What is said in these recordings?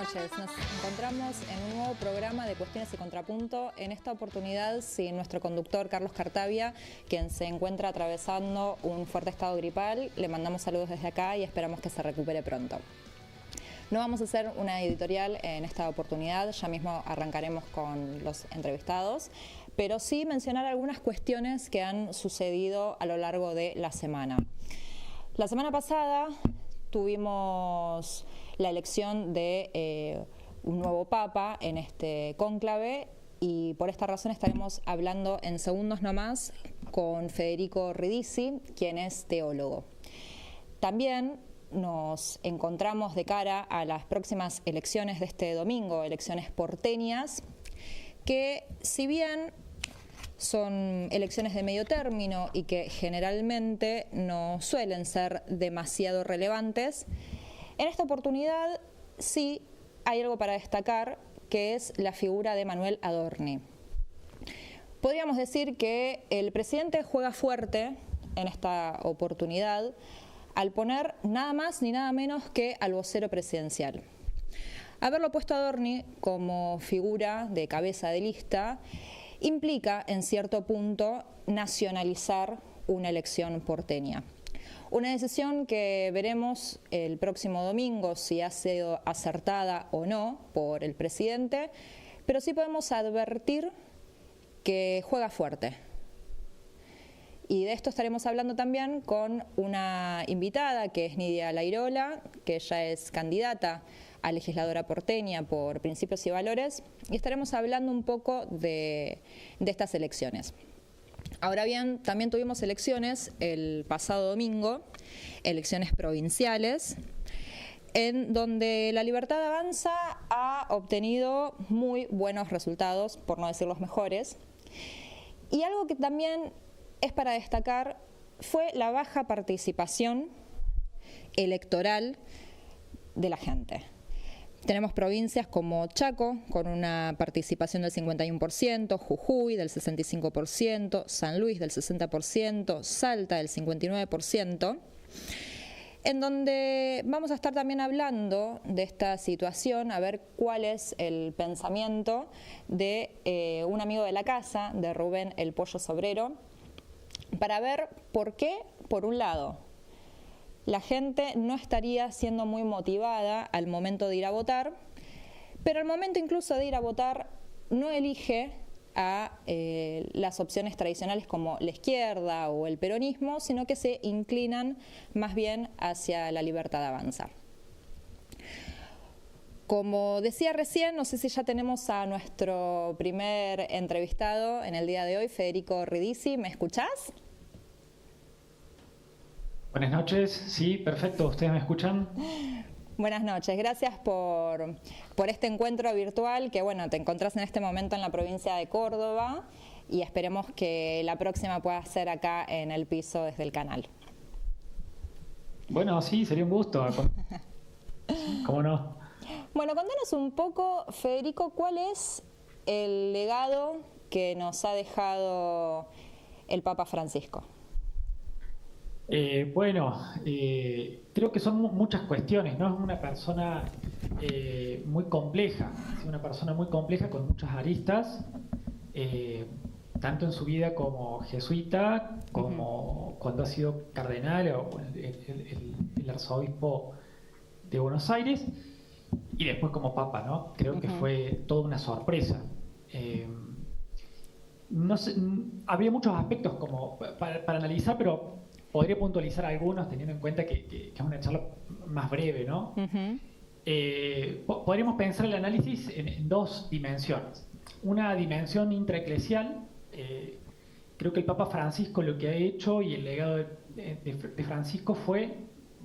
noches, nos encontramos en un nuevo programa de Cuestiones y Contrapunto, en esta oportunidad sin nuestro conductor Carlos Cartavia, quien se encuentra atravesando un fuerte estado gripal. Le mandamos saludos desde acá y esperamos que se recupere pronto. No vamos a hacer una editorial en esta oportunidad, ya mismo arrancaremos con los entrevistados, pero sí mencionar algunas cuestiones que han sucedido a lo largo de la semana. La semana pasada tuvimos la elección de un nuevo papa en este cónclave y por esta razón estaremos hablando en segundos nomás con Federico Ridisi, quien es teólogo. También nos encontramos de cara a las próximas elecciones de este domingo, elecciones porteñas, que si bien son elecciones de medio término y que generalmente no suelen ser demasiado relevantes, en esta oportunidad sí hay algo para destacar, que es la figura de Manuel Adorni. Podríamos decir que el presidente juega fuerte en esta oportunidad al poner nada más ni nada menos que al vocero presidencial. Haberlo puesto a Adorni como figura de cabeza de lista implica, en cierto punto, nacionalizar una elección porteña. Una decisión que veremos el próximo domingo si ha sido acertada o no por el presidente, pero sí podemos advertir que juega fuerte. Y de esto estaremos hablando también con una invitada que es Nidia Lairola, que ella es candidata a legisladora porteña por Principios y Valores, y estaremos hablando un poco de estas elecciones. Ahora bien, también tuvimos elecciones el pasado domingo, elecciones provinciales, en donde La Libertad Avanza ha obtenido muy buenos resultados, por no decir los mejores, y algo que también es para destacar fue la baja participación electoral de la gente. Tenemos provincias como Chaco, con una participación del 51%, Jujuy del 65%, San Luis del 60%, Salta del 59%, en donde vamos a estar también hablando de esta situación, a ver cuál es el pensamiento de un amigo de la casa, de Rubén El Pollo Sobrero, para ver por qué, por un lado, la gente no estaría siendo muy motivada al momento de ir a votar, pero al momento incluso de ir a votar no elige a las opciones tradicionales como la izquierda o el peronismo, sino que se inclinan más bien hacia La Libertad Avanza. Como decía recién, no sé si ya tenemos a nuestro primer entrevistado en el día de hoy, Federico Ridisi. ¿Me escuchás? Buenas noches, sí, perfecto, ¿ustedes me escuchan? Buenas noches, gracias por este encuentro virtual que bueno, te encontrás en este momento en la provincia de Córdoba y esperemos que la próxima pueda ser acá en el piso desde el canal. Bueno, sí, sería un gusto. ¿Cómo no? Bueno, contanos un poco, Federico, ¿cuál es el legado que nos ha dejado el Papa Francisco? Creo que son muchas cuestiones, ¿no? Es una persona muy compleja, es una persona muy compleja con muchas aristas, tanto en su vida como jesuita, como cuando ha sido cardenal o el arzobispo de Buenos Aires, y después como papa, ¿no? Creo que fue toda una sorpresa. No sé, había muchos aspectos como para analizar, pero podría puntualizar algunos teniendo en cuenta que es una charla más breve, ¿no? Podríamos pensar el análisis en dos dimensiones. Una dimensión intraeclesial. Creo que el Papa Francisco lo que ha hecho y el legado de Francisco fue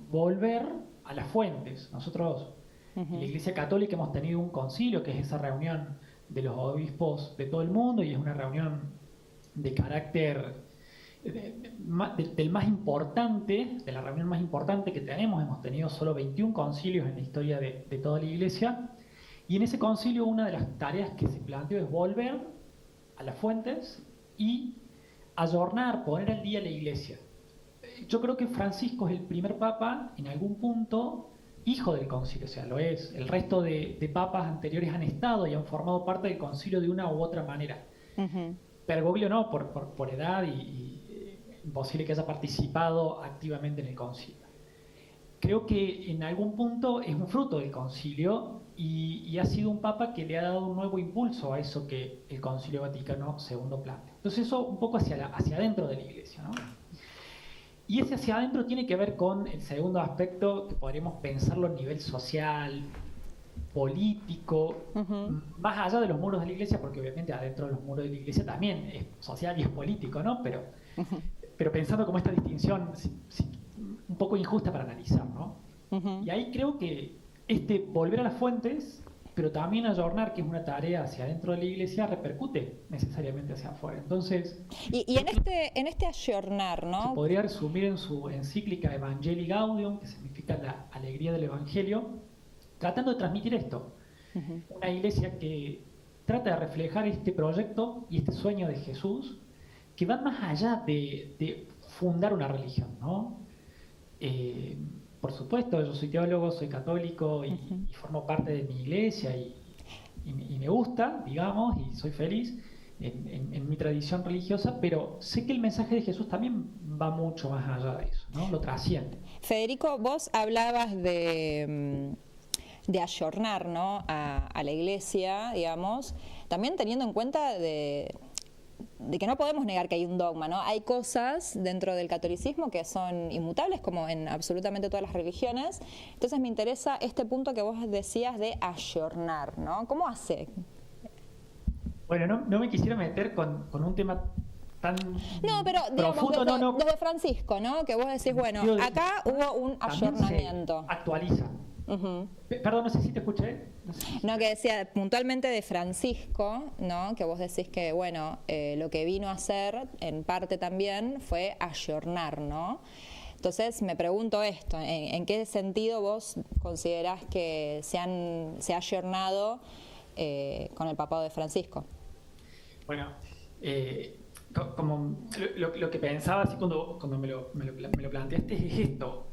volver a las fuentes. Nosotros en la Iglesia Católica hemos tenido un concilio, que es esa reunión de los obispos de todo el mundo, y es una reunión de carácter del más importante, de la reunión más importante que tenemos. Hemos tenido solo 21 concilios en la historia de toda la Iglesia, y en ese concilio una de las tareas que se planteó es volver a las fuentes y ayornar, poner al día la Iglesia. Yo creo que Francisco es el primer papa, en algún punto, hijo del concilio, o sea, lo es. El resto de papas anteriores han estado y han formado parte del concilio de una u otra manera. Bergoglio no, por edad y imposible que haya participado activamente en el concilio. Creo que en algún punto es un fruto del concilio y ha sido un papa que le ha dado un nuevo impulso a eso que el Concilio Vaticano II plantea. Entonces eso un poco hacia adentro de la Iglesia, ¿no? Y ese hacia adentro tiene que ver con el segundo aspecto, que podríamos pensarlo a nivel social, político, más allá de los muros de la Iglesia, porque obviamente adentro de los muros de la Iglesia también es social y es político, ¿no? Pero pensando como esta distinción un poco injusta para analizar, ¿no? Y ahí creo que volver a las fuentes, pero también ayornar, que es una tarea hacia adentro de la Iglesia, repercute necesariamente hacia afuera. Entonces, y en este ayornar, ¿no? Se podría resumir en su encíclica Evangelii Gaudium, que significa la alegría del Evangelio, tratando de transmitir esto. Una Iglesia que trata de reflejar este proyecto y este sueño de Jesús, que va más allá de fundar una religión, ¿no? Por supuesto, yo soy teólogo, soy católico y formo parte de mi iglesia y me gusta, digamos, y soy feliz en mi tradición religiosa, pero sé que el mensaje de Jesús también va mucho más allá de eso, ¿no? Lo trasciende. Federico, vos hablabas de ayornar, ¿no? a la iglesia, digamos, también teniendo en cuenta de que no podemos negar que hay un dogma, ¿no? Hay cosas dentro del catolicismo que son inmutables, como en absolutamente todas las religiones. Entonces me interesa este punto que vos decías de ayornar, ¿no? ¿Cómo hace? Bueno, no me quisiera meter con un tema tan pero digamos, profundo, desde Francisco, ¿no? Que vos decís, bueno, acá hubo un ayornamiento. Se actualiza. Perdón, no sé si te escuché. No, que decía puntualmente de Francisco, ¿no? Que vos decís que, bueno, lo que vino a hacer, en parte también, fue ayornar, ¿no? Entonces me pregunto esto, ¿en qué sentido vos considerás que se ha ayornado con el papado de Francisco? Bueno, como lo que pensaba así cuando me lo planteaste es esto.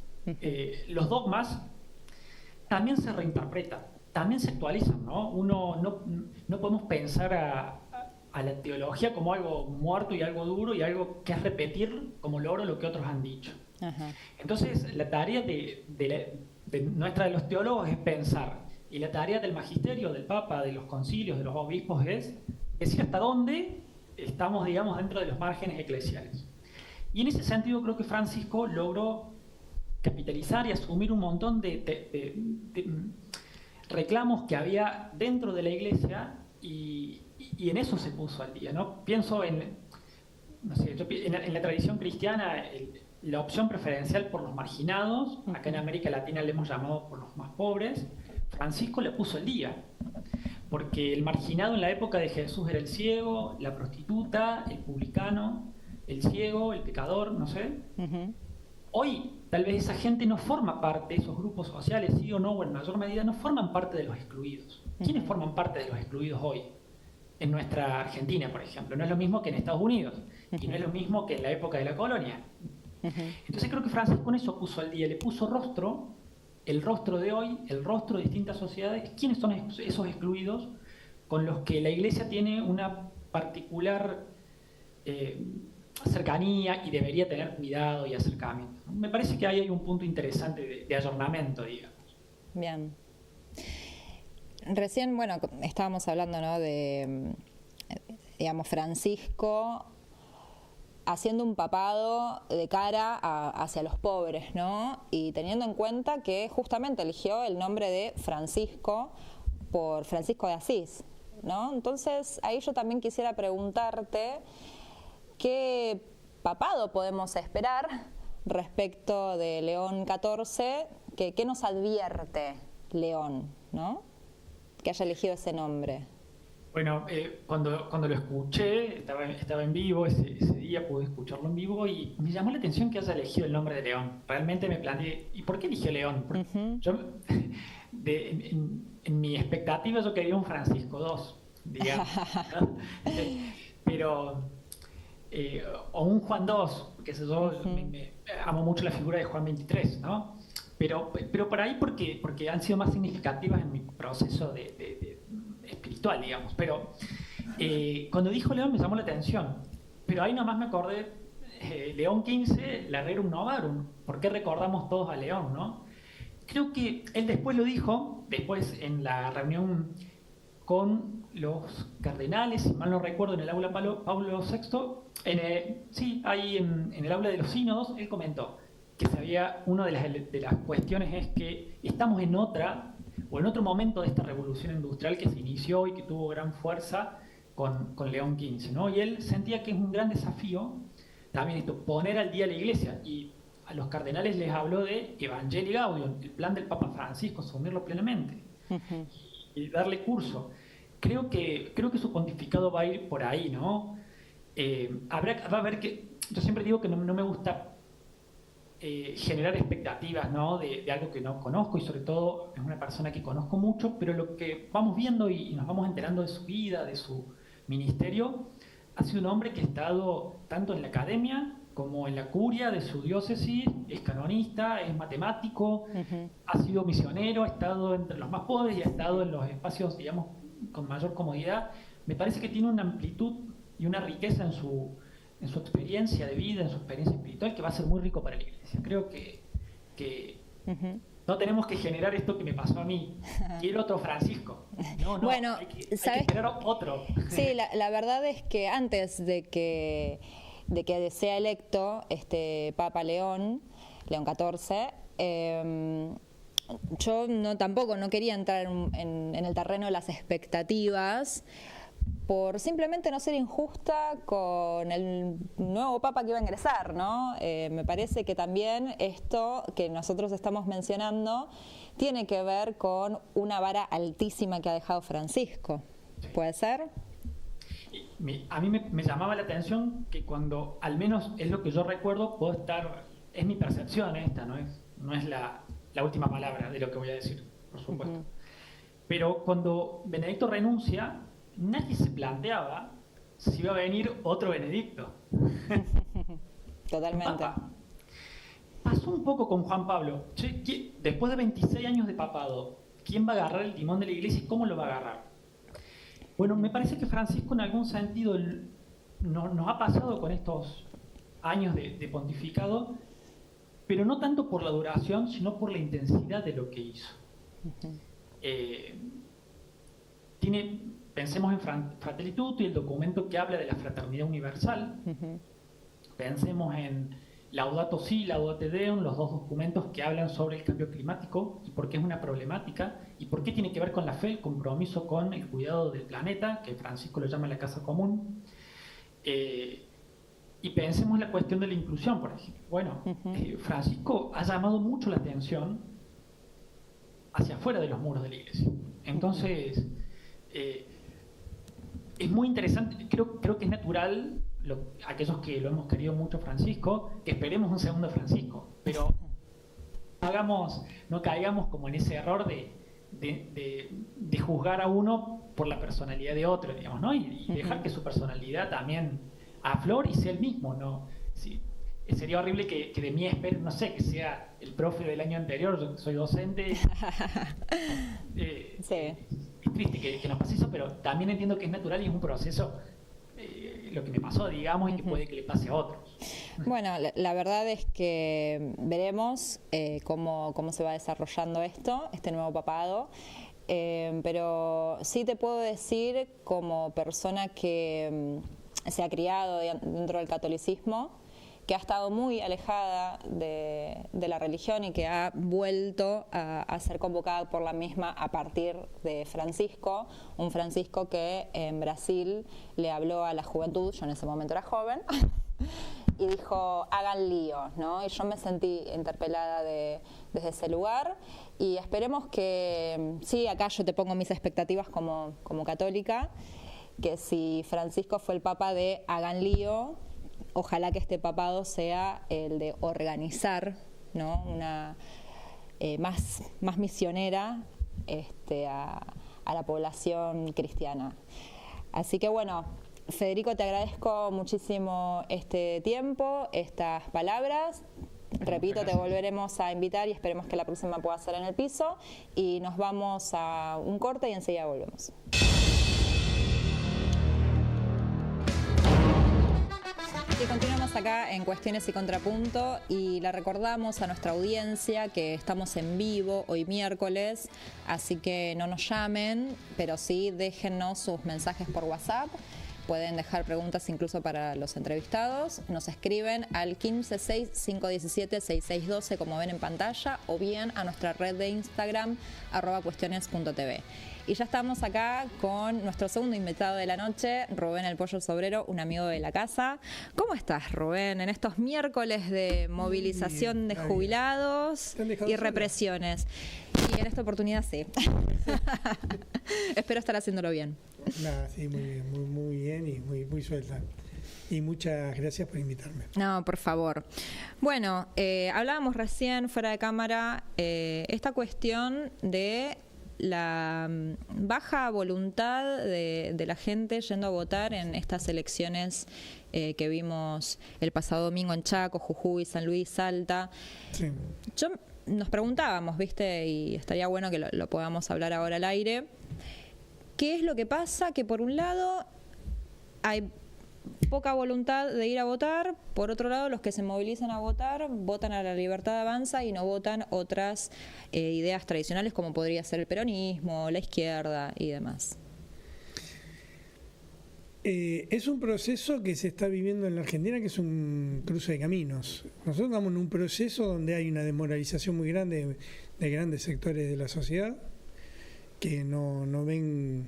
Los dogmas también se reinterpretan, también se actualizan, ¿no? No podemos pensar a la teología como algo muerto y algo duro y algo que es repetir como logro lo que otros han dicho. Entonces, la tarea de nuestra de los teólogos es pensar, y la tarea del magisterio, del Papa, de los concilios, de los obispos es decir hasta dónde estamos, digamos, dentro de los márgenes eclesiales. Y en ese sentido creo que Francisco logró capitalizar y asumir un montón de reclamos que había dentro de la Iglesia y en eso se puso al día, ¿no? Pienso en la tradición cristiana, la opción preferencial por los marginados, acá en América Latina le hemos llamado por los más pobres. Francisco le puso al día, porque el marginado en la época de Jesús era el ciego, la prostituta, el publicano, el ciego, el pecador, no sé. Hoy tal vez esa gente no forma parte, esos grupos sociales, sí o no, o en mayor medida, no forman parte de los excluidos. ¿Quiénes forman parte de los excluidos hoy? En nuestra Argentina, por ejemplo. No es lo mismo que en Estados Unidos, y no es lo mismo que en la época de la colonia. Entonces creo que Francisco con eso puso al día, le puso rostro, el rostro de hoy, el rostro de distintas sociedades. ¿Quiénes son esos excluidos con los que la Iglesia tiene una particular cercanía y debería tener cuidado y acercamiento? Me parece que ahí hay un punto interesante de ayornamiento, digamos. Bien. Recién, bueno, estábamos hablando, ¿no? de, digamos, Francisco haciendo un papado de cara hacia los pobres, ¿no? Y teniendo en cuenta que justamente eligió el nombre de Francisco por Francisco de Asís, ¿no? Entonces, ahí yo también quisiera preguntarte qué papado podemos esperar respecto de León XIV, ¿qué nos advierte León, ¿no? Que haya elegido ese nombre. Bueno, cuando lo escuché, estaba en vivo, ese día pude escucharlo en vivo y me llamó la atención que haya elegido el nombre de León. Realmente me planteé, ¿y por qué eligió León? Yo, en mi expectativa yo quería un Francisco II, digamos, ¿no? Pero, o un Juan II, que sé yo, amo mucho la figura de Juan XXIII, ¿no? pero por ahí porque han sido más significativas en mi proceso de espiritual, digamos. Pero cuando dijo León me llamó la atención. Pero ahí nomás me acordé, León XV, la Rerum Novarum. ¿Por qué recordamos todos a León, no? Creo que él después lo dijo, después en la reunión con los cardenales, si mal no recuerdo, en el aula Pablo VI, sí, ahí en el aula de los sínodos, él comentó que una de las cuestiones es que estamos en otro momento de esta revolución industrial que se inició y que tuvo gran fuerza con León XV, ¿no? Y él sentía que es un gran desafío también esto, poner al día la Iglesia, y a los cardenales les habló de Evangelii Gaudium, el plan del Papa Francisco, asumirlo plenamente y darle curso. Creo que su pontificado va a ir por ahí, ¿no? Va a haber que, yo siempre digo que no me gusta generar expectativas, ¿no? de algo que no conozco, y sobre todo es una persona que conozco mucho, pero lo que vamos viendo y nos vamos enterando de su vida, de su ministerio, ha sido un hombre que ha estado tanto en la academia como en la curia de su diócesis, es canonista, es matemático, ha sido misionero, ha estado entre los más pobres y ha estado en los espacios, digamos, con mayor comodidad. Me parece que tiene una amplitud y una riqueza en su experiencia de vida, en su experiencia espiritual, que va a ser muy rico para la Iglesia. Creo que no tenemos que generar esto que me pasó a mí. Quiero otro Francisco. No, bueno, hay que generar otro. Sí, la verdad es que antes de que sea electo Papa León XIV, yo tampoco no quería entrar en el terreno de las expectativas, por simplemente no ser injusta con el nuevo Papa que iba a ingresar, ¿no? Me parece que también esto que nosotros estamos mencionando tiene que ver con una vara altísima que ha dejado Francisco. ¿Puede ser? A mí me llamaba la atención que cuando, al menos es lo que yo recuerdo, es mi percepción esta, no es la última palabra de lo que voy a decir, por supuesto. Pero cuando Benedicto renuncia, nadie se planteaba si iba a venir otro Benedicto. Totalmente. Pasó un poco con Juan Pablo. Después de 26 años de papado, ¿quién va a agarrar el timón de la Iglesia y cómo lo va a agarrar? Bueno, me parece que Francisco en algún sentido nos ha pasado con estos años de pontificado, pero no tanto por la duración, sino por la intensidad de lo que hizo. Pensemos en Fratelli Tutti, el documento que habla de la fraternidad universal. Pensemos en Laudato Si, Laudate Deum, los dos documentos que hablan sobre el cambio climático y por qué es una problemática y por qué tiene que ver con la fe, el compromiso con el cuidado del planeta, que Francisco lo llama la casa común. Y pensemos en la cuestión de la inclusión, por ejemplo. Bueno, Francisco ha llamado mucho la atención hacia afuera de los muros de la Iglesia. Entonces, es muy interesante, creo que es natural, aquellos que lo hemos querido mucho Francisco, que esperemos un segundo Francisco, pero no caigamos como en ese error de juzgar a uno por la personalidad de otro, digamos, ¿no? Y dejar que su personalidad también aflore y sea el mismo, ¿no? Sí, sería horrible que de mí esperen, no sé, que sea el profe del año anterior, yo soy docente. Sí. Es triste que nos pase eso, pero también entiendo que es natural y es un proceso, lo que me pasó, digamos, y que puede que le pase a otros. Bueno, la verdad es que veremos cómo se va desarrollando este nuevo papado, pero sí te puedo decir, como persona que se ha criado dentro del catolicismo, que ha estado muy alejada de la religión y que ha vuelto a ser convocada por la misma a partir de Francisco, un Francisco que en Brasil le habló a la juventud, yo en ese momento era joven, y dijo, hagan lío, ¿no? Y yo me sentí interpelada desde ese lugar, y esperemos que, sí, acá yo te pongo mis expectativas como católica, que si Francisco fue el papa de hagan lío, ojalá que este papado sea el de organizar, ¿no? Una más misionera a la población cristiana. Así que bueno, Federico, te agradezco muchísimo este tiempo, estas palabras. Repito, te volveremos a invitar y esperemos que la próxima pueda ser en el piso. Y nos vamos a un corte y enseguida volvemos. Y continuamos acá en Cuestiones y Contrapunto y le recordamos a nuestra audiencia que estamos en vivo hoy miércoles, así que no nos llamen, pero sí déjennos sus mensajes por WhatsApp. Pueden dejar preguntas incluso para los entrevistados. Nos escriben al 156-517-6612, como ven en pantalla, o bien a nuestra red de Instagram, @cuestiones.tv. Y ya estamos acá con nuestro segundo invitado de la noche, Rubén El Pollo Sobrero, un amigo de la casa. ¿Cómo estás, Rubén, en estos miércoles de movilización de jubilados y represiones? Y en esta oportunidad sí. Espero estar haciéndolo bien. Nada, sí, muy bien, muy bien y muy suelta. Y muchas gracias por invitarme. No, por favor. Bueno, hablábamos recién fuera de cámara esta cuestión de la baja voluntad de la gente yendo a votar en estas elecciones que vimos el pasado domingo en Chaco, Jujuy, San Luis, Salta. Sí. Nos preguntábamos, ¿viste? Y estaría bueno que lo podamos hablar ahora al aire. ¿Qué es lo que pasa? Que por un lado hay poca voluntad de ir a votar, por otro lado los que se movilizan a votar votan a La Libertad Avanza y no votan otras ideas tradicionales como podría ser el peronismo, la izquierda y demás. Es un proceso que se está viviendo en la Argentina, que es un cruce de caminos. Nosotros estamos en un proceso donde hay una desmoralización muy grande de grandes sectores de la sociedad que no ven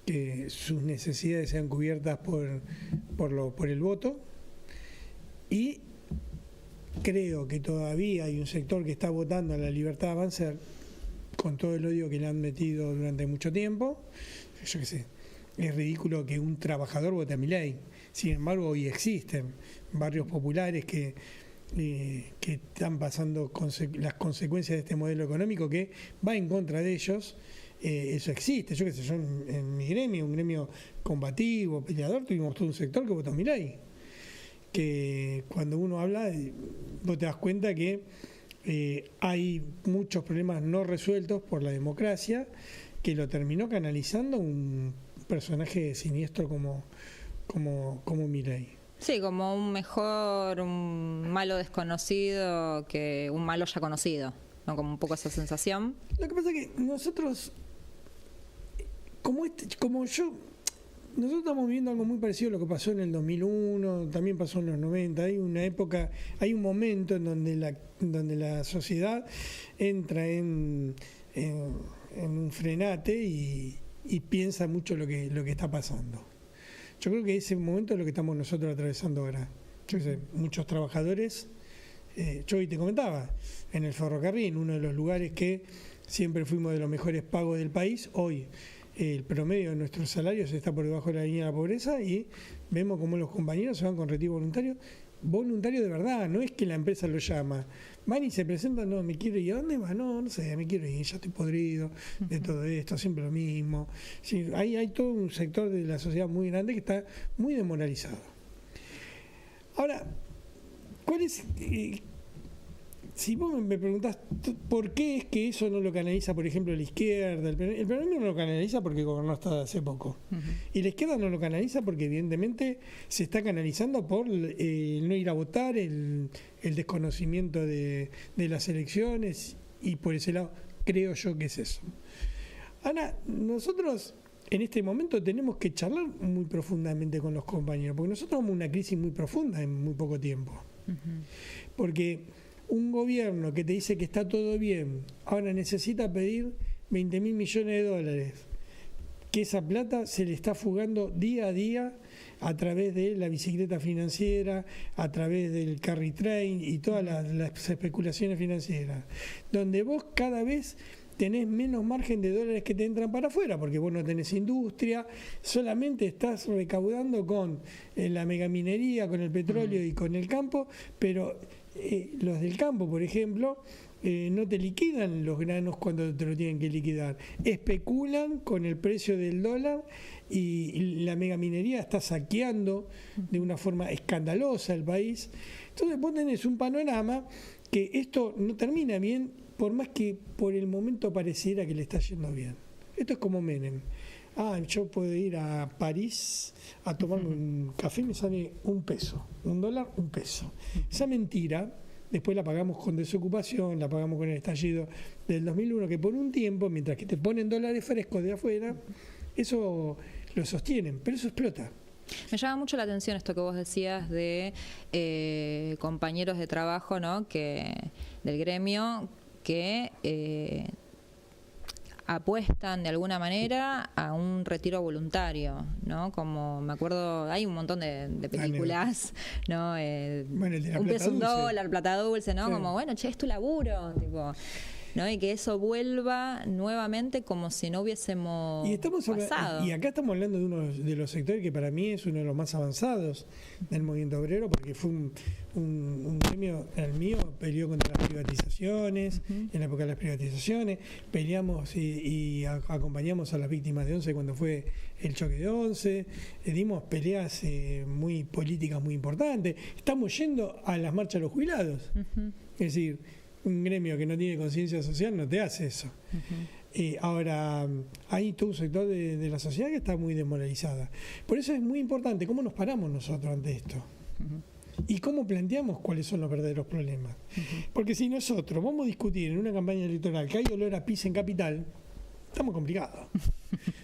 que sus necesidades sean cubiertas por el voto, y creo que todavía hay un sector que está votando a La Libertad Avanza con todo el odio que le han metido durante mucho tiempo. Yo qué sé, es ridículo que un trabajador vote a Milei. Sin embargo, hoy existen barrios populares que están pasando las consecuencias de este modelo económico que va en contra de ellos. Eso existe. Yo qué sé, yo en mi gremio, un gremio combativo, peleador, tuvimos todo un sector que votó a Milei. Que cuando uno habla, vos te das cuenta que hay muchos problemas no resueltos por la democracia, que lo terminó canalizando un personaje siniestro como Milei. Sí, como un malo desconocido que un malo ya conocido, ¿no? Como un poco esa sensación. Lo que pasa es que nosotros, nosotros estamos viviendo algo muy parecido a lo que pasó en el 2001, también pasó en los 90. Hay una época, hay un momento en donde la sociedad entra en un frenate y piensa mucho lo que está pasando. Yo creo que ese momento es lo que estamos nosotros atravesando ahora. Yo sé, muchos trabajadores, yo hoy te comentaba, en el ferrocarril, uno de los lugares que siempre fuimos de los mejores pagos del país, hoy el promedio de nuestros salarios está por debajo de la línea de la pobreza y vemos cómo los compañeros se van con retiro voluntario de verdad, no es que la empresa lo llama, van y se presentan, no, me quiero ir, ¿a dónde vas? No sé, me quiero ir, ya estoy podrido de todo esto, siempre lo mismo. Sí, hay todo un sector de la sociedad muy grande que está muy desmoralizado. Ahora, ¿cuál es? Si vos me preguntás por qué es que eso no lo canaliza, por ejemplo, la izquierda, el peronismo no lo canaliza porque gobernó hasta hace poco. Y la izquierda no lo canaliza porque evidentemente se está canalizando por el no ir a votar, el desconocimiento de las elecciones, y por ese lado creo yo que es eso. Ahora, nosotros en este momento tenemos que charlar muy profundamente con los compañeros, porque nosotros tenemos una crisis muy profunda en muy poco tiempo. Porque un gobierno que te dice que está todo bien, ahora necesita pedir 20.000 millones de dólares, que esa plata se le está fugando día a día a través de la bicicleta financiera, a través del carry train y todas las especulaciones financieras, donde vos cada vez tenés menos margen de dólares que te entran para afuera, porque vos no tenés industria, solamente estás recaudando con la megaminería, con el petróleo y con el campo, pero los del campo, por ejemplo, no te liquidan los granos cuando te lo tienen que liquidar, especulan con el precio del dólar y la megaminería está saqueando de una forma escandalosa el país. Entonces vos tenés un panorama que esto no termina bien, por más que por el momento pareciera que le está yendo bien. Esto es como Menem. Yo puedo ir a París a tomarme un café y me sale $1, $1, $1. Esa mentira después la pagamos con desocupación, la pagamos con el estallido del 2001, que por un tiempo, mientras que te ponen dólares frescos de afuera, eso lo sostienen, pero eso explota. Me llama mucho la atención esto que vos decías de compañeros de trabajo, ¿no? Del gremio que apuestan de alguna manera a un retiro voluntario, ¿no? Como me acuerdo, hay un montón de películas, ¿no? Bueno, el de la Un plata peso, un dulce. dólar, plata dulce, ¿no? Sí. Como, bueno, che, es tu laburo, tipo, ¿no? Y que eso vuelva nuevamente como si no hubiésemos pasado. Y acá estamos hablando de uno de los sectores que para mí es uno de los más avanzados del movimiento obrero, porque fue un gremio, el mío peleó contra las privatizaciones, en la época de las privatizaciones, peleamos y acompañamos a las víctimas de 11 cuando fue el choque de 11, dimos peleas muy políticas muy importantes, estamos yendo a las marchas de los jubilados, es decir, un gremio que no tiene conciencia social no te hace eso. Ahora, hay todo un sector de la sociedad que está muy desmoralizada. Por eso es muy importante cómo nos paramos nosotros ante esto. Y cómo planteamos cuáles son los verdaderos problemas. Porque si nosotros vamos a discutir en una campaña electoral que hay olor a pis en Capital, estamos complicados.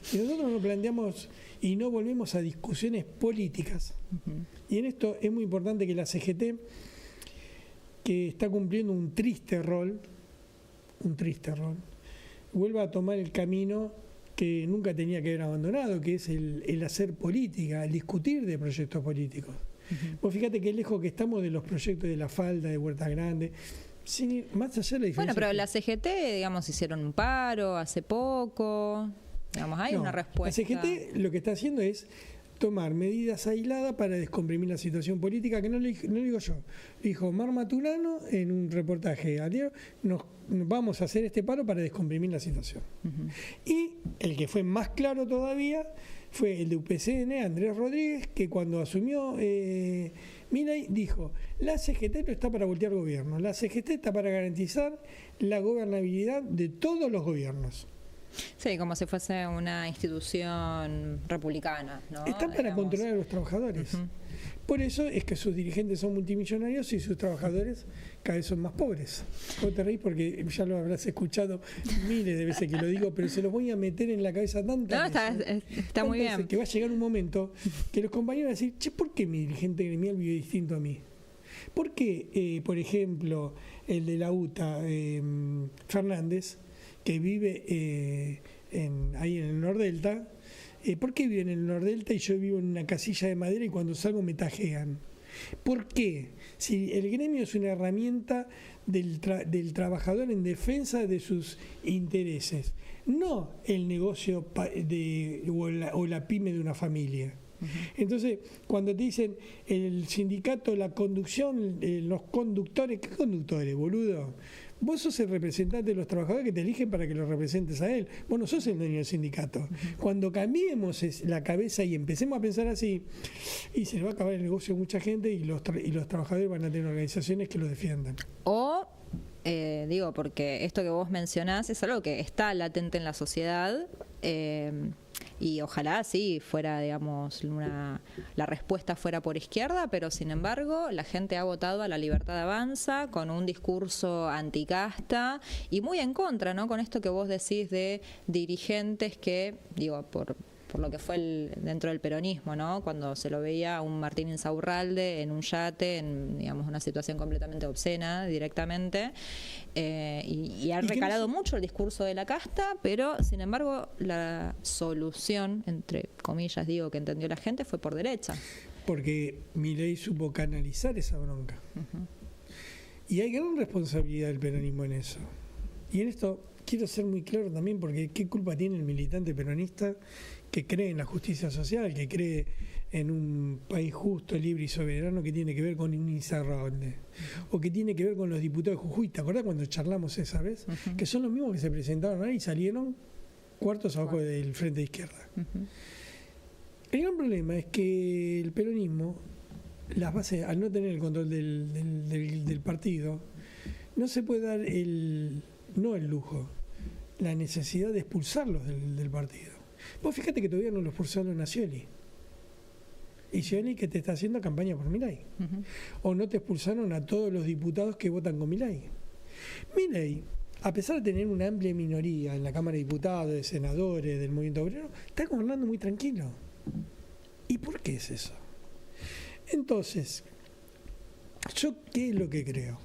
Si nosotros no planteamos y no volvemos a discusiones políticas, y en esto es muy importante que la CGT, que está cumpliendo un triste rol, vuelva a tomar el camino que nunca tenía que haber abandonado, que es el hacer política, el discutir de proyectos políticos. Vos fíjate qué lejos que estamos de los proyectos de La Falda, de Huerta Grande, sin ir más allá de la diferencia. Bueno, pero la CGT, digamos, hicieron un paro hace poco, digamos, hay una respuesta. La CGT lo que está haciendo es tomar medidas aisladas para descomprimir la situación política, que no lo digo yo, dijo Mar Maturano en un reportaje al diario, nos vamos a hacer este paro para descomprimir la situación. Y el que fue más claro todavía fue el de UPCN, Andrés Rodríguez, que cuando asumió Milei dijo, la CGT no está para voltear gobierno, la CGT está para garantizar la gobernabilidad de todos los gobiernos. Sí, como si fuese una institución republicana, ¿no? Están para controlar a los trabajadores. Por eso es que sus dirigentes son multimillonarios y sus trabajadores cada vez son más pobres. Vos te reís porque ya lo habrás escuchado miles de veces que lo digo, pero se los voy a meter en la cabeza tantas veces. Está muy bien. Que va a llegar un momento que los compañeros van a decir, che, ¿por qué mi dirigente gremial vive distinto a mí? ¿Por qué, por ejemplo, el de la UTA, Fernández, que vive ahí en el Nordelta, ¿por qué vive en el Nordelta y yo vivo en una casilla de madera y cuando salgo me tajean? ¿Por qué? Si el gremio es una herramienta del trabajador en defensa de sus intereses, no el negocio o la pyme de una familia. Entonces, cuando te dicen el sindicato, la conducción, los conductores, ¿qué conductores, boludo? Vos sos el representante de los trabajadores que te eligen para que los representes a él. Vos no sos el dueño del sindicato. Cuando cambiemos la cabeza y empecemos a pensar así, y se le va a acabar el negocio a mucha gente y los trabajadores van a tener organizaciones que los defiendan. O, digo, porque esto que vos mencionás es algo que está latente en la sociedad, y ojalá sí fuera, digamos, la respuesta fuera por izquierda, pero sin embargo la gente ha votado a La Libertad Avanza con un discurso anticasta y muy en contra, ¿no? Con esto que vos decís de dirigentes que, digo, por lo que fue dentro del peronismo, ¿no? Cuando se lo veía a un Martín Insaurralde en un yate, en, digamos, una situación completamente obscena directamente, y ha recalado mucho el discurso de la casta, pero sin embargo la solución, entre comillas digo, que entendió la gente fue por derecha. Porque Milei supo canalizar esa bronca. Y hay gran responsabilidad del peronismo en eso. Y en esto quiero ser muy claro también, porque ¿qué culpa tiene el militante peronista que cree en la justicia social, que cree en un país justo, libre y soberano, que tiene que ver con un Insaurralde, o que tiene que ver con los diputados de Jujuy? ¿Te acordás cuando charlamos esa vez? Que son los mismos que se presentaron ahí y salieron cuartos abajo del frente de izquierda. El gran problema es que el peronismo las bases, al no tener el control del partido, no se puede dar no el lujo, la necesidad de expulsarlos del partido. Vos fíjate que todavía no lo expulsaron a Scioli. Y Scioli que te está haciendo campaña por Milei. O no te expulsaron a todos los diputados que votan con Milei. Milei, a pesar de tener una amplia minoría en la Cámara de Diputados, de senadores, del movimiento obrero, está gobernando muy tranquilo. ¿Y por qué es eso? Entonces, ¿yo qué es lo que creo?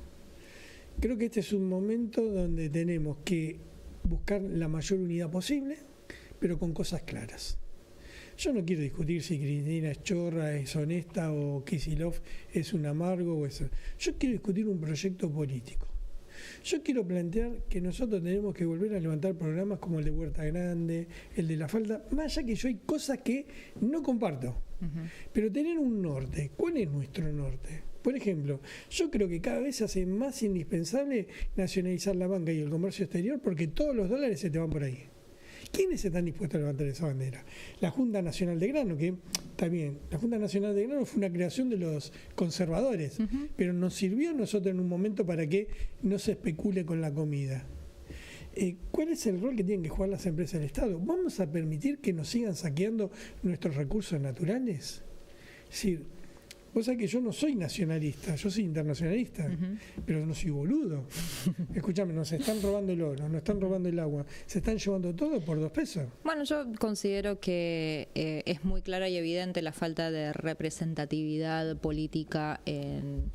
Creo que este es un momento donde tenemos que buscar la mayor unidad posible, pero con cosas claras. Yo no quiero discutir si Cristina es chorra, es honesta o Kicillof es un amargo o eso. Yo quiero discutir un proyecto político. Yo quiero plantear que nosotros tenemos que volver a levantar programas como el de Huerta Grande, el de la falda, más allá que yo hay cosas que no comparto, pero tener un norte. ¿Cuál es nuestro norte? Por ejemplo, yo creo que cada vez se hace más indispensable nacionalizar la banca y el comercio exterior porque todos los dólares se te van por ahí. ¿Quiénes están dispuestos a levantar esa bandera? La Junta Nacional de Grano, que también, la Junta Nacional de Grano fue una creación de los conservadores, pero nos sirvió a nosotros en un momento para que no se especule con la comida. ¿Cuál es el rol que tienen que jugar las empresas del Estado? ¿Vamos a permitir que nos sigan saqueando nuestros recursos naturales? Es decir, vos sabés que yo no soy nacionalista, yo soy internacionalista, pero no soy boludo. Escúchame, nos están robando el oro, nos están robando el agua, se están llevando todo por 2 pesos. Bueno, yo considero que es muy clara y evidente la falta de representatividad política en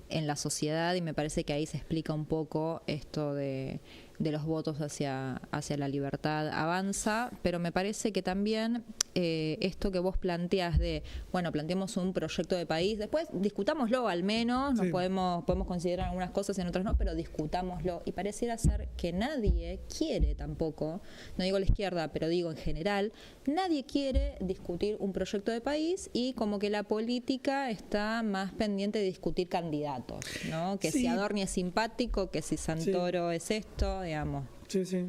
la sociedad y me parece que ahí se explica un poco esto de los votos hacia la libertad avanza, pero me parece que también esto que vos planteás de, bueno, planteemos un proyecto de país, después discutámoslo al menos, nos podemos considerar algunas cosas y en otras no, pero discutámoslo, y pareciera ser que nadie quiere tampoco, no digo la izquierda, pero digo en general, nadie quiere discutir un proyecto de país y como que la política está más pendiente de discutir candidatos, ¿no? Que si Adorni es simpático, que si Santoro es esto, digamos. Sí, sí.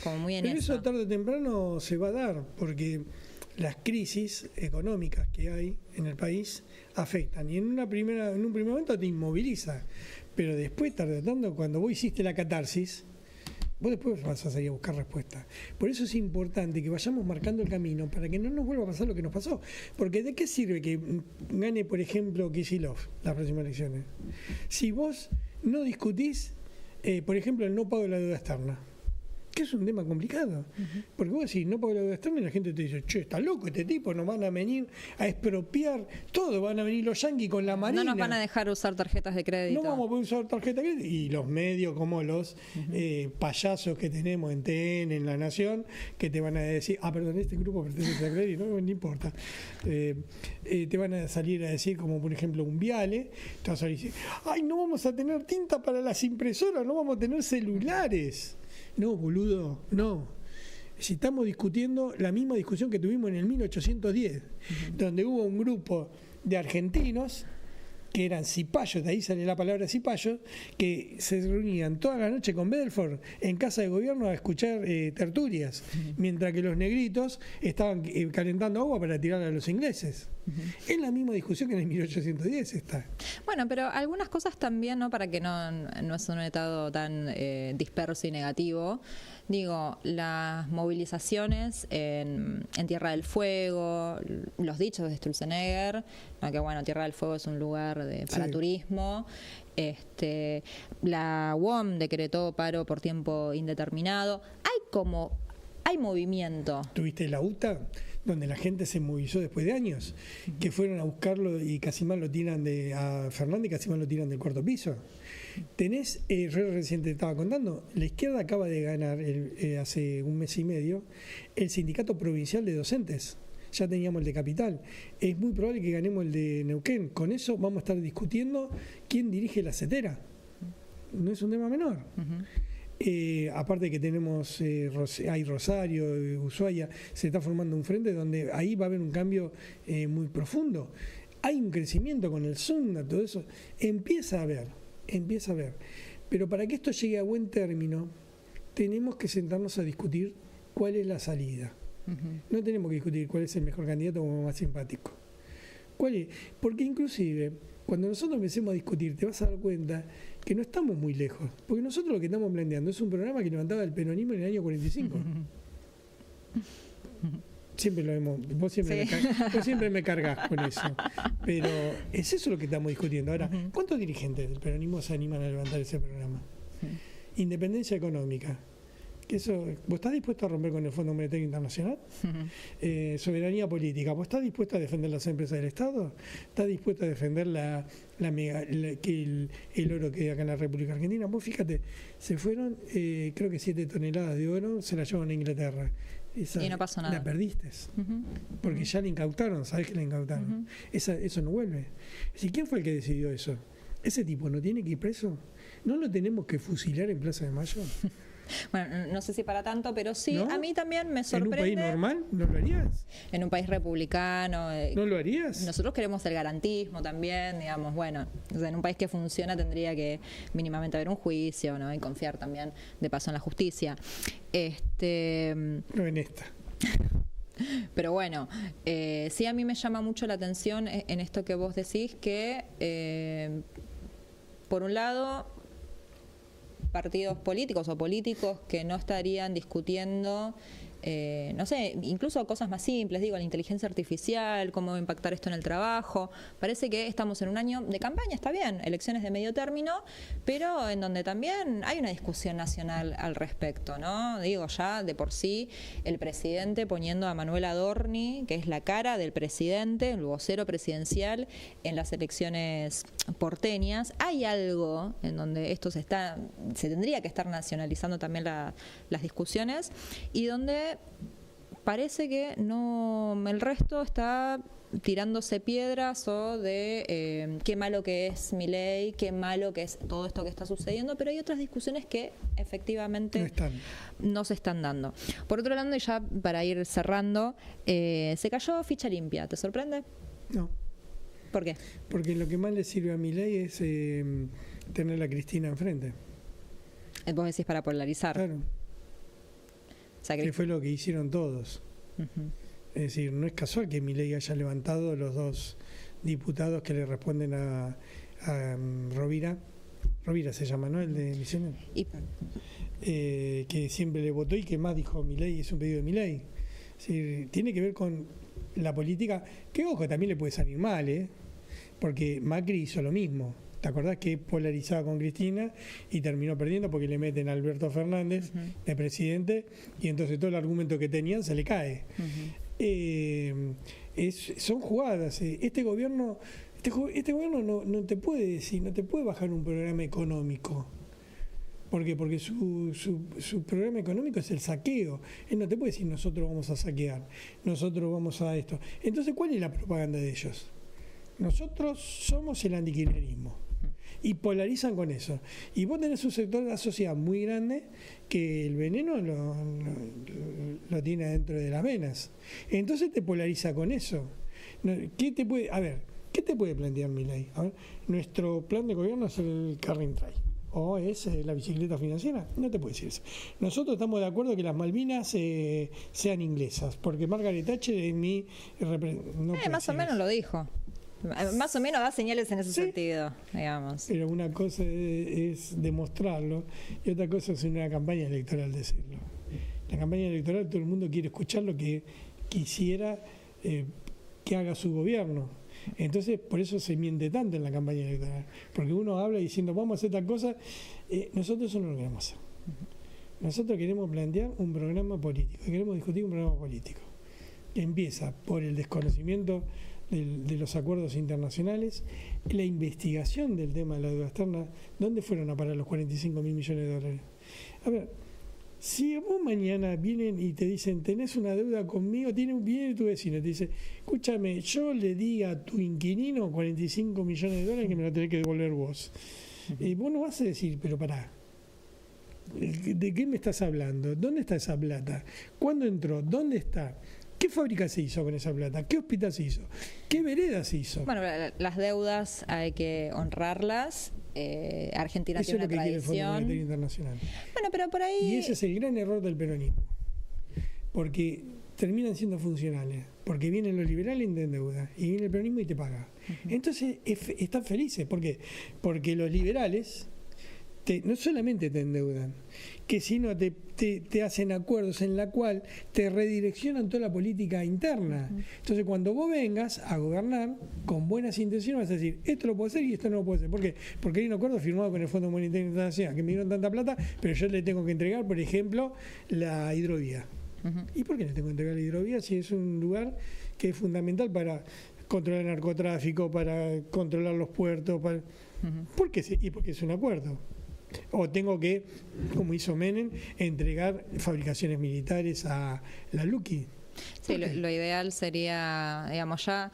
Como muy en pero eso tarde o temprano se va a dar, porque las crisis económicas que hay en el país afectan y en un primer momento te inmoviliza, pero después, tarde o temprano, cuando vos hiciste la catarsis, vos después vas a salir a buscar respuesta. Por eso es importante que vayamos marcando el camino para que no nos vuelva a pasar lo que nos pasó. Porque ¿de qué sirve que gane, por ejemplo, Kicillof las próximas elecciones? Si vos no discutís, por ejemplo, el no pago de la deuda externa, que es un tema complicado, porque vos decís no pago la deuda externa y la gente te dice, che, está loco este tipo, nos van a venir a expropiar todo, van a venir los yanquis con la marina. No nos van a dejar usar tarjetas de crédito. No vamos a poder usar tarjetas de crédito. Y los medios como los payasos que tenemos en TN, en La Nación, que te van a decir, perdón, este grupo pertenece a crédito, no importa. Te van a salir a decir, como por ejemplo un Viale, te vas a decir, ay, no vamos a tener tinta para las impresoras, no vamos a tener celulares. No, boludo, no. Si estamos discutiendo la misma discusión que tuvimos en el 1810, donde hubo un grupo de argentinos que eran cipayos, de ahí sale la palabra cipayos, que se reunían toda la noche con Belfort en casa de gobierno a escuchar tertulias, mientras que los negritos estaban calentando agua para tirar a los ingleses. Es la misma discusión que en el 1810 está. Bueno, pero algunas cosas también, ¿no? Para que no suene todo tan disperso y negativo. Digo, las movilizaciones en Tierra del Fuego, los dichos de Sturzenegger, ¿no? Que bueno, Tierra del Fuego es un lugar para turismo. La UOM decretó paro por tiempo indeterminado. Hay movimiento. ¿Tuviste la UTA? Donde la gente se movilizó después de años, que fueron a buscarlo y casi mal lo tiran a Fernández, casi mal lo tiran del 4º piso. Tenés, recién te estaba contando, la izquierda acaba de ganar hace un mes y medio el sindicato provincial de docentes. Ya teníamos el de Capital. Es muy probable que ganemos el de Neuquén. Con eso vamos a estar discutiendo quién dirige la CETERA. No es un tema menor. Aparte que tenemos, hay Rosario, Ushuaia, se está formando un frente donde ahí va a haber un cambio muy profundo. Hay un crecimiento con el Zunda, todo eso. Empieza a haber. Pero para que esto llegue a buen término, tenemos que sentarnos a discutir cuál es la salida. No tenemos que discutir cuál es el mejor candidato o más simpático. ¿Cuál es? Porque inclusive, cuando nosotros empecemos a discutir, te vas a dar cuenta que no estamos muy lejos. Porque nosotros lo que estamos planteando es un programa que levantaba el peronismo en el año 45. Siempre lo hemos, vos siempre me cargas con eso, pero es eso lo que estamos discutiendo. Ahora, ¿cuántos dirigentes del peronismo se animan a levantar ese programa? Independencia económica, que eso, ¿vos estás dispuesto a romper con el Fondo Monetario Internacional? Soberanía política, ¿vos estás dispuesto a defender las empresas del Estado? ¿Estás dispuesto a defender el oro que hay acá en la República Argentina? Vos fíjate, se fueron, creo que 7 toneladas de oro, se las llevan a Inglaterra. Y no pasó nada. La perdiste. Porque ya la incautaron, ¿sabés que la incautaron? Eso no vuelve. ¿Quién fue el que decidió eso? ¿Ese tipo no tiene que ir preso? ¿No lo tenemos que fusilar en Plaza de Mayo? Bueno, no sé si para tanto, pero sí, ¿no? A mí también me sorprende. ¿En un país normal no lo harías? En un país republicano. ¿No lo harías? Nosotros queremos el garantismo también, digamos, bueno, o sea, en un país que funciona tendría que mínimamente haber un juicio, ¿no? Y confiar también de paso en la justicia. No en esta. Pero bueno, sí a mí me llama mucho la atención en esto que vos decís, que por un lado partidos políticos o políticos que no estarían discutiendo, no sé, incluso cosas más simples, digo, la inteligencia artificial, cómo va a impactar esto en el trabajo. Parece que estamos en un año de campaña, está bien, elecciones de medio término, pero en donde también hay una discusión nacional al respecto, ¿no? Digo, ya de por sí, el presidente poniendo a Manuel Adorni, que es la cara del presidente, el vocero presidencial, en las elecciones porteñas. Hay algo en donde esto se tendría que estar nacionalizando también las discusiones, y donde parece que no, el resto está tirándose piedras o de qué malo que es Milei, qué malo que es todo esto que está sucediendo, pero hay otras discusiones que efectivamente no se están dando. Por otro lado, y ya para ir cerrando, se cayó ficha limpia, ¿te sorprende? No. ¿Por qué? Porque lo que más le sirve a Milei es tener a Cristina enfrente. Vos decís para polarizar. Claro. Que fue lo que hicieron todos. Es decir, no es casual que Milei haya levantado los 2 diputados que le responden a Rovira. Rovira se llama, ¿no? El de Misiones. Que siempre le votó y que más dijo Milei, es un pedido de Milei. Es decir, tiene que ver con la política, que ojo, también le puede salir mal, porque Macri hizo lo mismo. ¿Te acordás que polarizaba con Cristina y terminó perdiendo porque le meten a Alberto Fernández de presidente y entonces todo el argumento que tenían se le cae? Son jugadas. Este gobierno no te puede decir, no te puede bajar un programa económico. ¿Por qué? Porque su programa económico es el saqueo. Él no te puede decir nosotros vamos a saquear, nosotros vamos a esto. Entonces, ¿cuál es la propaganda de ellos? Nosotros somos el antikirchnerismo. Y polarizan con eso. Y vos tenés un sector de la sociedad muy grande que el veneno lo tiene dentro de las venas. Entonces te polariza con eso. ¿Qué te puede plantear Milei? A ver, nuestro plan de gobierno es el Carring Try. ¿O es la bicicleta financiera? No te puedo decir eso. Nosotros estamos de acuerdo que las Malvinas sean inglesas, porque Margaret Thatcher es mi... más o menos lo dijo. Más o menos da señales en ese sentido, digamos. Pero una cosa es demostrarlo y otra cosa es en una campaña electoral decirlo. La campaña electoral todo el mundo quiere escuchar lo que quisiera que haga su gobierno. Entonces por eso se miente tanto en la campaña electoral, porque uno habla diciendo vamos a hacer tal cosa. Nosotros eso no lo queremos hacer. Nosotros queremos plantear un programa político, queremos discutir un programa político que empieza por el desconocimiento de los acuerdos internacionales, la investigación del tema de la deuda externa. ¿Dónde fueron a parar los 45.000 millones de dólares? A ver, si vos mañana vienen y te dicen tenés una deuda conmigo, viene tu vecino y te dice, escúchame, yo le di a tu inquilino 45 millones de dólares que me lo tenés que devolver vos. Vos no vas a decir, pero pará, ¿de qué me estás hablando? ¿Dónde está esa plata? ¿Cuándo entró? ¿Dónde está? ¿Qué fábrica se hizo con esa plata? ¿Qué hospital se hizo? ¿Qué vereda se hizo? Bueno, las deudas hay que honrarlas. Argentina eso tiene es lo una que tradición. Quiere el Fondo Monetario Internacional. Bueno, pero por ahí... Y ese es el gran error del peronismo. Porque terminan siendo funcionales, porque vienen los liberales y te endeudan, y viene el peronismo y te paga. Entonces están felices, ¿por qué? Porque los liberales no solamente te endeudan, que sino te hacen acuerdos en la cual te redireccionan toda la política interna. Entonces cuando vos vengas a gobernar con buenas intenciones vas a decir, esto lo puedo hacer y esto no lo puedo hacer. ¿Por qué? Porque hay un acuerdo firmado con el Fondo Monetario Internacional que me dieron tanta plata, pero yo le tengo que entregar, por ejemplo, la hidrovía. ¿Y por qué le tengo que entregar la hidrovía si es un lugar que es fundamental para controlar el narcotráfico, para controlar los puertos? ¿Por qué? Y porque es un acuerdo. O tengo que, como hizo Menem, entregar fabricaciones militares a la Lucky. Sí, lo ideal sería, digamos, ya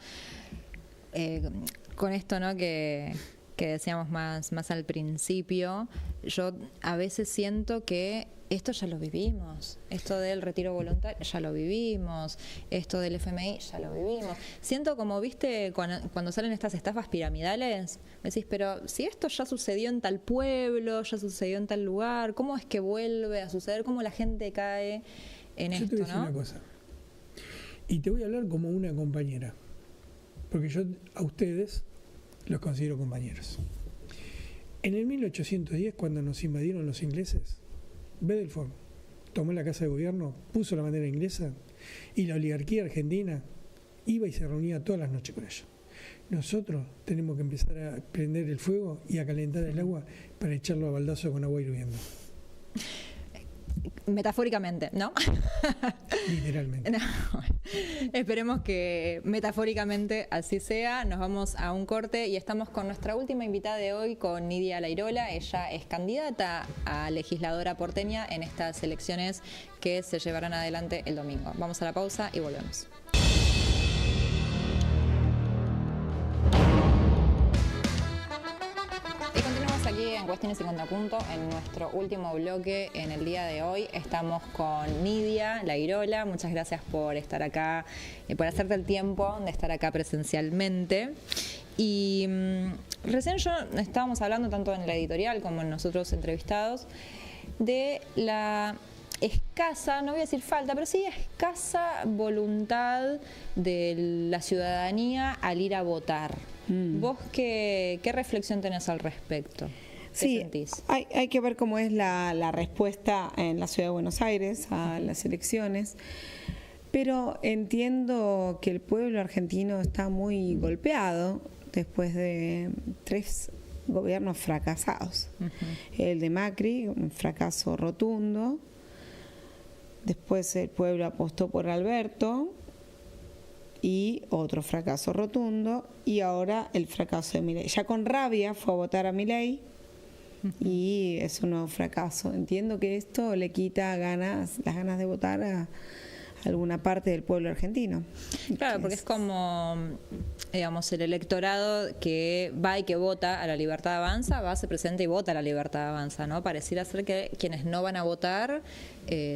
con esto, ¿no? Que decíamos más al principio, yo a veces siento que esto ya lo vivimos, esto del retiro voluntario ya lo vivimos, esto del FMI ya lo vivimos. Siento como, viste, cuando salen estas estafas piramidales, me decís, pero si esto ya sucedió en tal pueblo, ya sucedió en tal lugar, ¿cómo es que vuelve a suceder? ¿Cómo la gente cae en esto, yo te voy a decir una cosa, y te voy a hablar como una compañera, porque yo a ustedes los considero compañeros. En el 1810, cuando nos invadieron los ingleses, Bedford tomó la casa de gobierno, puso la bandera inglesa y la oligarquía argentina iba y se reunía todas las noches con ellos. Nosotros tenemos que empezar a prender el fuego y a calentar el agua para echarlo a baldazo con agua hirviendo. Metafóricamente, ¿no? Literalmente. No, esperemos que metafóricamente así sea. Nos vamos a un corte y estamos con nuestra última invitada de hoy, con Nidia Lairola. Ella es candidata a legisladora porteña en estas elecciones que se llevarán adelante el domingo. Vamos a la pausa y volvemos. Aquí en Cuestiones y Contrapunto, en nuestro último bloque en el día de hoy, estamos con Nidia Lairola. Muchas gracias por estar acá, por hacerte el tiempo de estar acá presencialmente. Y recién estábamos hablando, tanto en la editorial como en nosotros entrevistados, de la escasa, no voy a decir falta, pero sí escasa voluntad de la ciudadanía al ir a votar. ¿Vos qué reflexión tenés al respecto? ¿Qué sentís? Hay que ver cómo es la respuesta en la Ciudad de Buenos Aires a las elecciones, pero entiendo que el pueblo argentino está muy golpeado después de 3 gobiernos fracasados. El de Macri, un fracaso rotundo. Después el pueblo apostó por Alberto y otro fracaso rotundo, y ahora el fracaso de Milei. Ya con rabia fue a votar a Milei y es un nuevo fracaso. Entiendo que esto le quita las ganas de votar a alguna parte del pueblo argentino. Claro, porque es como, digamos, el electorado que va y que vota a La Libertad Avanza, va, se presenta y vota a La Libertad Avanza, ¿no? Pareciera ser que quienes no van a votar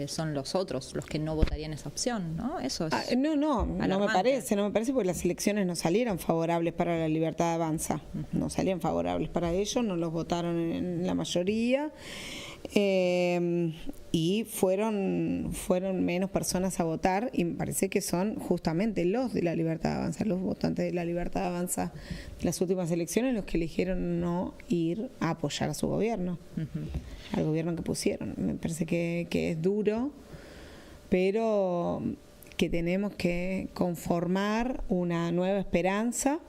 son los otros, los que no votarían esa opción, ¿no? Eso es no me parece porque las elecciones no salieron favorables para La Libertad Avanza, no salían favorables para ellos, no los votaron en la mayoría. Y fueron menos personas a votar, y me parece que son justamente los de La Libertad Avanza, los votantes de La Libertad Avanza de las últimas elecciones, los que eligieron no ir a apoyar a su gobierno, al gobierno que pusieron. Me parece que es duro, pero que tenemos que conformar una nueva esperanza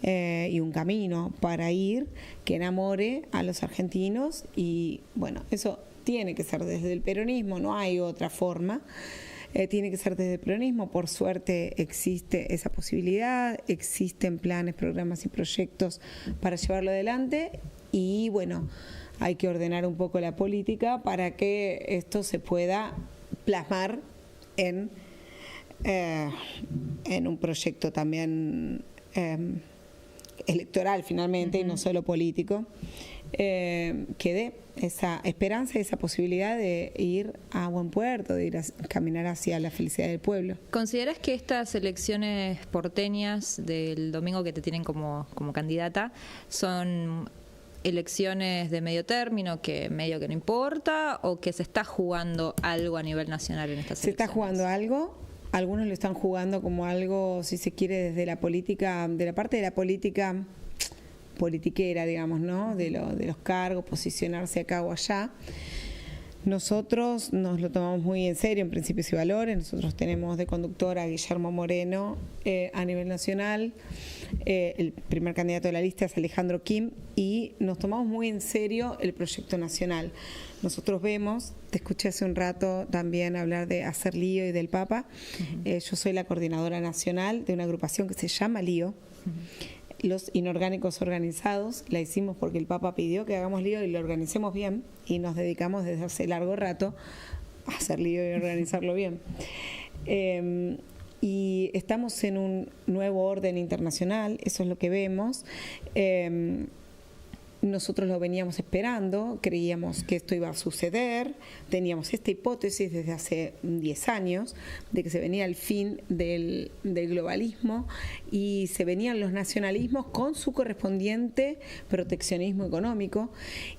y un camino para ir que enamore a los argentinos, y bueno, eso tiene que ser desde el peronismo, no hay otra forma, tiene que ser desde el peronismo. Por suerte existe esa posibilidad, existen planes, programas y proyectos para llevarlo adelante, y bueno, hay que ordenar un poco la política para que esto se pueda plasmar en un proyecto también electoral finalmente, y no solo político, que dé esa esperanza y esa posibilidad de ir a buen puerto, de ir a caminar hacia la felicidad del pueblo. ¿Considerás que estas elecciones porteñas del domingo que te tienen como candidata son elecciones de medio término, que medio que no importa, o que se está jugando algo a nivel nacional en estas elecciones? Se está jugando algo, algunos lo están jugando como algo, si se quiere, desde la política, de la parte de la política politiquera, digamos, ¿no? De los cargos, posicionarse acá o allá. Nosotros nos lo tomamos muy en serio en Principios y Valores. Nosotros tenemos de conductor a Guillermo Moreno a nivel nacional. El primer candidato de la lista es Alejandro Kim y nos tomamos muy en serio el proyecto nacional. Nosotros vemos, te escuché hace un rato también hablar de hacer lío y del Papa. Yo soy la coordinadora nacional de una agrupación que se llama Lío. Los inorgánicos organizados, la hicimos porque el Papa pidió que hagamos lío y lo organicemos bien, y nos dedicamos desde hace largo rato a hacer lío y organizarlo bien. Y estamos en un nuevo orden internacional, eso es lo que vemos. Nosotros lo veníamos esperando, creíamos que esto iba a suceder, teníamos esta hipótesis desde hace 10 años de que se venía el fin del globalismo y se venían los nacionalismos con su correspondiente proteccionismo económico,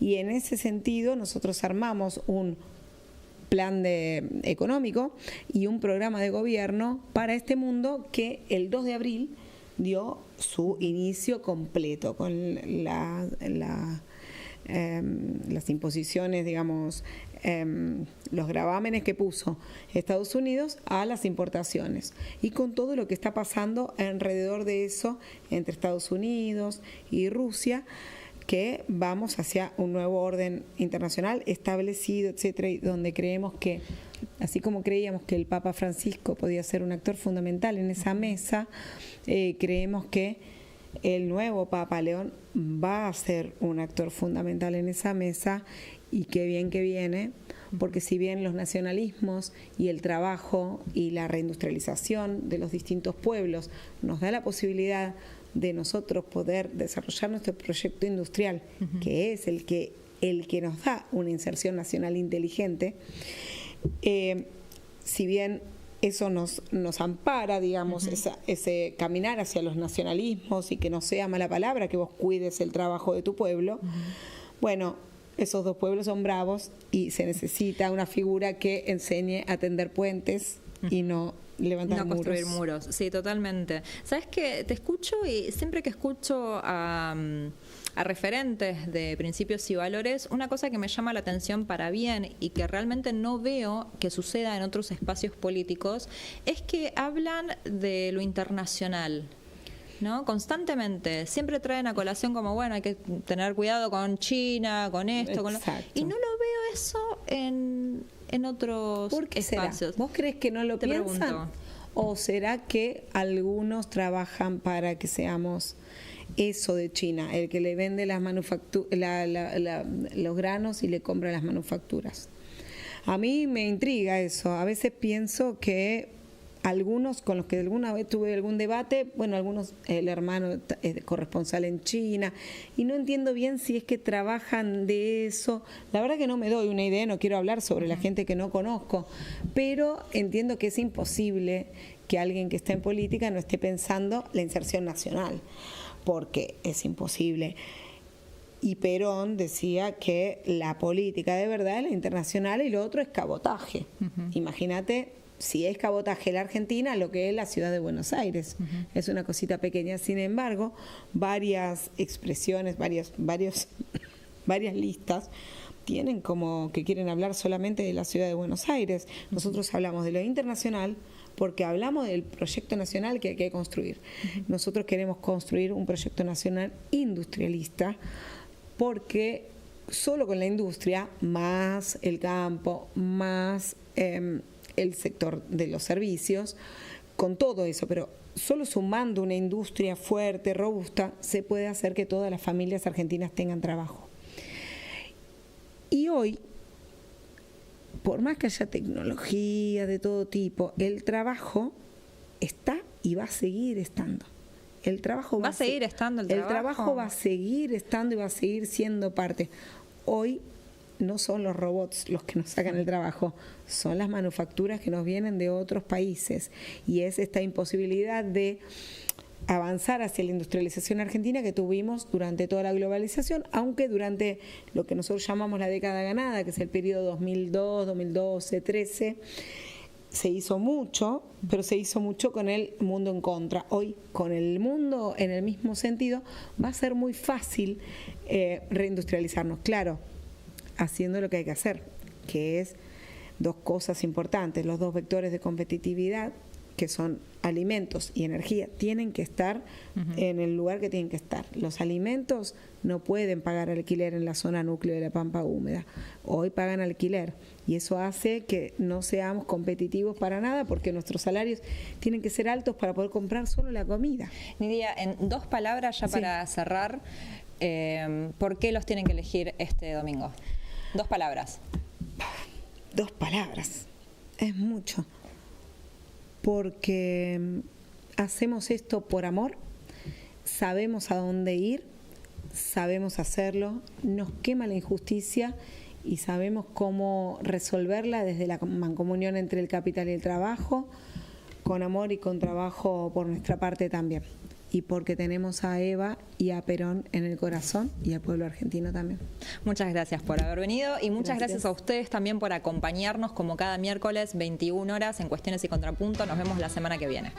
y en ese sentido nosotros armamos un plan económico y un programa de gobierno para este mundo que el 2 de abril dio su inicio completo con las imposiciones, digamos, los gravámenes que puso Estados Unidos a las importaciones, y con todo lo que está pasando alrededor de eso entre Estados Unidos y Rusia, que vamos hacia un nuevo orden internacional establecido, etcétera, y donde creemos que, así como creíamos que el Papa Francisco podía ser un actor fundamental en esa mesa, creemos que el nuevo Papa León va a ser un actor fundamental en esa mesa, y qué bien que viene, porque si bien los nacionalismos y el trabajo y la reindustrialización de los distintos pueblos nos da la posibilidad de nosotros poder desarrollar nuestro proyecto industrial, que es el que nos da una inserción nacional inteligente, si bien eso nos ampara, digamos, ese caminar hacia los nacionalismos, y que no sea mala palabra que vos cuides el trabajo de tu pueblo, bueno, esos dos pueblos son bravos y se necesita una figura que enseñe a tender puentes y no levantar muros. No construir muros, sí, totalmente. ¿Sabes qué? Te escucho, y siempre que escucho a referentes de Principios y Valores, una cosa que me llama la atención para bien y que realmente no veo que suceda en otros espacios políticos es que hablan de lo internacional, ¿no? Constantemente, siempre traen a colación como, bueno, hay que tener cuidado con China, con esto, con lo... Y no lo veo eso en otros ¿Por qué espacios. será? ¿Vos crees que no lo piensan? Pregunto. ¿O será que algunos trabajan para que seamos eso de China, el que le vende las los granos y le compra las manufacturas? A mí me intriga eso. A veces pienso que algunos con los que alguna vez tuve algún debate, bueno, algunos, el hermano es corresponsal en China, y no entiendo bien si es que trabajan de eso. La verdad que no me doy una idea, no quiero hablar sobre la gente que no conozco, pero entiendo que es imposible que alguien que esté en política no esté pensando la inserción nacional, porque es imposible. Y Perón decía que la política de verdad es la internacional y lo otro es cabotaje. Imagínate si es cabotaje la Argentina, lo que es la ciudad de Buenos Aires. Es una cosita pequeña. Sin embargo, varias expresiones, varias listas tienen como que quieren hablar solamente de la ciudad de Buenos Aires. Nosotros hablamos de lo internacional porque hablamos del proyecto nacional que hay que construir. Nosotros queremos construir un proyecto nacional industrialista, porque solo con la industria, más el campo, más el sector de los servicios, con todo eso, pero solo sumando una industria fuerte, robusta, se puede hacer que todas las familias argentinas tengan trabajo. Y hoy, por más que haya tecnología de todo tipo, el trabajo está y va a seguir estando. El trabajo va a seguir estando. El trabajo va a seguir estando y va a seguir siendo parte. Hoy no son los robots los que nos sacan el trabajo, son las manufacturas que nos vienen de otros países, y es esta imposibilidad de avanzar hacia la industrialización argentina que tuvimos durante toda la globalización, aunque durante lo que nosotros llamamos la década ganada, que es el periodo 2002, 2012, 13, se hizo mucho, pero se hizo mucho con el mundo en contra. Hoy, con el mundo en el mismo sentido, va a ser muy fácil reindustrializarnos. Claro, haciendo lo que hay que hacer, que es dos cosas importantes. Los dos vectores de competitividad, que son alimentos y energía, tienen que estar en el lugar que tienen que estar. Los alimentos no pueden pagar alquiler en la zona núcleo de la Pampa Húmeda. Hoy pagan alquiler y eso hace que no seamos competitivos para nada, porque nuestros salarios tienen que ser altos para poder comprar solo la comida. Nidia, en 2 palabras ya para cerrar, ¿por qué los tienen que elegir este domingo? 2 palabras. 2 palabras, es mucho. Porque hacemos esto por amor, sabemos a dónde ir, sabemos hacerlo, nos quema la injusticia y sabemos cómo resolverla desde la mancomunión entre el capital y el trabajo, con amor y con trabajo por nuestra parte también. Y porque tenemos a Eva y a Perón en el corazón y al pueblo argentino también. Muchas gracias por haber venido y muchas gracias a ustedes también por acompañarnos como cada miércoles 21 horas en Cuestiones y Contrapunto. Nos vemos la semana que viene.